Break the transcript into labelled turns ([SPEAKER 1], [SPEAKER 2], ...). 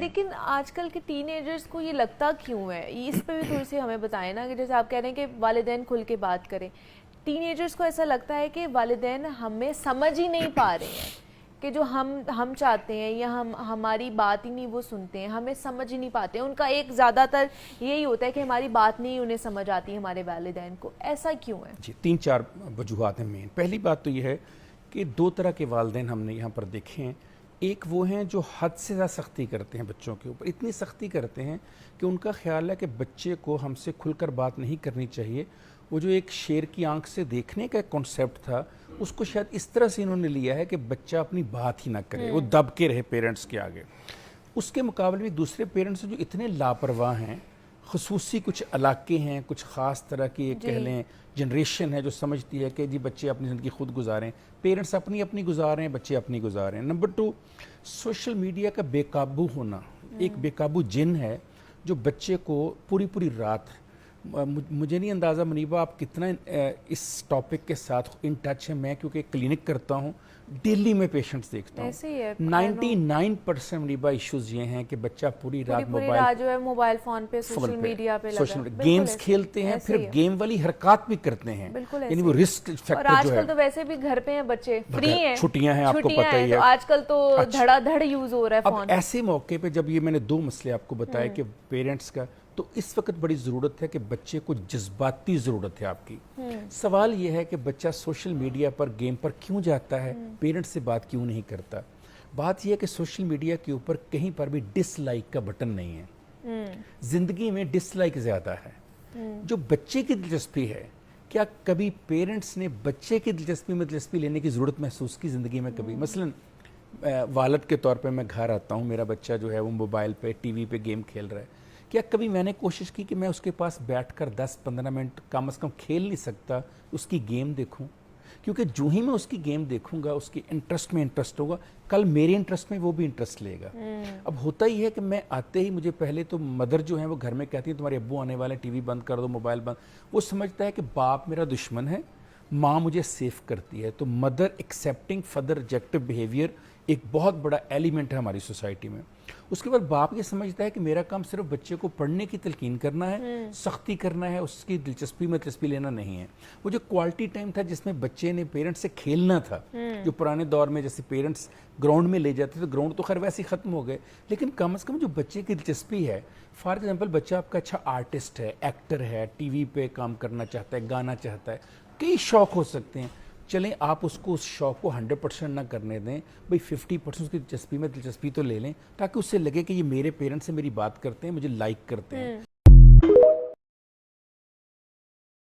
[SPEAKER 1] لیکن آج کل کے ٹین ایجرز کو یہ لگتا کیوں ہے؟ اس پہ بھی تھوڑی سی ہمیں بتائیں نا، کہ جیسے آپ کہہ رہے ہیں کہ والدین کھل کے بات کریں، ٹین ایجرز کو ایسا لگتا ہے کہ والدین ہمیں سمجھ ہی نہیں پا رہے ہیں، کہ جو ہم چاہتے ہیں یا ہماری بات ہی نہیں وہ سنتے ہیں، ہمیں سمجھ ہی نہیں پاتے ہیں۔ ان کا ایک زیادہ تر یہی ہوتا ہے کہ ہماری بات نہیں انہیں سمجھ آتی ہمارے والدین کو۔ ایسا کیوں ہے؟
[SPEAKER 2] جی، 3-4 وجوہات ہیں مین۔ پہلی بات تو یہ ہے کہ 2 طرح کے والدین ہم نے یہاں پر دیکھے ہیں۔ ایک وہ ہیں جو حد سے زیادہ سختی کرتے ہیں بچوں کے اوپر، اتنی سختی کرتے ہیں کہ ان کا خیال ہے کہ بچے کو ہم سے کھل کر بات نہیں کرنی چاہیے۔ وہ جو ایک شیر کی آنکھ سے دیکھنے کا ایک کنسیپٹ تھا، اس کو شاید اس طرح سے انہوں نے لیا ہے کہ بچہ اپنی بات ہی نہ کرے، وہ دب کے رہے پیرنٹس کے آگے۔ اس کے مقابلے میں دوسرے پیرنٹس جو اتنے لاپرواہ ہیں، خصوصی کچھ علاقے ہیں، کچھ خاص طرح کی کہہ لیں جنریشن ہے جو سمجھتی ہے کہ جی بچے اپنی زندگی خود گزاریں، پیرنٹس اپنی گزار رہے ہیں، بچے اپنی گزار رہے ہیں۔ نمبر 2، سوشل میڈیا کا بے قابو ہونا، ایک بے قابو جن ہے جو بچے کو پوری رات، مجھے نہیں اندازہ منیبہ آپ کتنا اس ٹاپک کے ساتھ ان ٹچ ہیں۔ میں کیونکہ کلینک کرتا ہوں، ڈیلی میں پیشنٹس دیکھتا ہوں، 99% منیبہ ایشوز یہ ہیں کہ بچہ پوری رات
[SPEAKER 1] موبائل فون پہ سوشل میڈیا پہ
[SPEAKER 2] گیمز کھیلتے ہیں، پھر گیم والی حرکات بھی کرتے ہیں، یعنی وہ رسک فیکٹر جو ہے۔
[SPEAKER 1] اور آج کل تو ویسے بھی گھر پہ ہیں بچے، فری ہیں،
[SPEAKER 2] چھٹیاں ہیں، آپ کو پتہ ہی ہے
[SPEAKER 1] آج کل تو دھڑا دھڑ یوز ہو رہا ہے فون۔
[SPEAKER 2] اب ایسے موقع پہ جب یہ میں نے 2 مسئلے آپ کو بتائے کہ پیرنٹس کا، تو اس وقت بڑی ضرورت ہے کہ بچے کو جذباتی ضرورت ہے آپ کی۔ سوال یہ ہے کہ بچہ سوشل میڈیا پر گیم پر کیوں جاتا ہے، پیرنٹس سے بات کیوں نہیں کرتا؟ بات یہ ہے کہ سوشل میڈیا کے اوپر کہیں پر بھی ڈس لائک کا بٹن نہیں ہے۔ زندگی میں ڈس لائک زیادہ ہے۔ جو بچے کی دلچسپی ہے، کیا کبھی پیرنٹس نے بچے کی دلچسپی میں دلچسپی لینے کی ضرورت محسوس کی زندگی میں کبھی؟ مثلاً والد کے طور پہ میں گھر آتا ہوں، میرا بچہ جو ہے وہ موبائل پہ ٹی وی پہ گیم کھیل رہا ہے، کیا کبھی میں نے کوشش کی کہ میں اس کے پاس بیٹھ کر 10-15 منٹ کم از کم کھیل نہیں سکتا، اس کی گیم دیکھوں؟ کیونکہ جو ہی میں اس کی گیم دیکھوں گا، اس کی انٹرسٹ میں انٹرسٹ ہوگا، کل میرے انٹرسٹ میں وہ بھی انٹرسٹ لے گا۔ اب ہوتا ہی ہے کہ میں آتے ہی مجھے پہلے تو مدر جو ہیں وہ گھر میں کہتی ہیں تمہارے ابو آنے والے، ٹی وی بند کر دو، موبائل بند۔ وہ سمجھتا ہے کہ باپ میرا دشمن ہے، ماں مجھے سیف کرتی ہے۔ تو مدر ایکسیپٹنگ فادر ریجیکٹو بیہیویئر ایک بہت بڑا ایلیمنٹ ہے ہماری سوسائٹی میں۔ اس کے بعد باپ یہ سمجھتا ہے کہ میرا کام صرف بچے کو پڑھنے کی تلقین کرنا ہے، سختی کرنا ہے، اس کی دلچسپی میں دلچسپی لینا نہیں ہے۔ وہ جو کوالٹی ٹائم تھا جس میں بچے نے پیرنٹس سے کھیلنا تھا، جو پرانے دور میں جیسے پیرنٹس گراؤنڈ میں لے جاتے تھے، گراؤنڈ تو خیر ویسے ہی ختم ہو گئے، لیکن کم از کم جو بچے کی دلچسپی ہے، فار ایگزامپل بچہ آپ کا اچھا آرٹسٹ ہے، ایکٹر ہے، ٹی وی پہ کام کرنا چاہتا ہے، گانا چاہتا ہے، کئی شوق ہو سکتے ہیں، چلیں آپ اس کو اس شوق کو 100% نہ کرنے دیں، بھئی 50% اس کی دلچسپی میں دلچسپی تو لے لیں، تاکہ اس سے لگے کہ یہ میرے پیرنٹس سے میری بات کرتے ہیں، مجھے لائک کرتے ہیں۔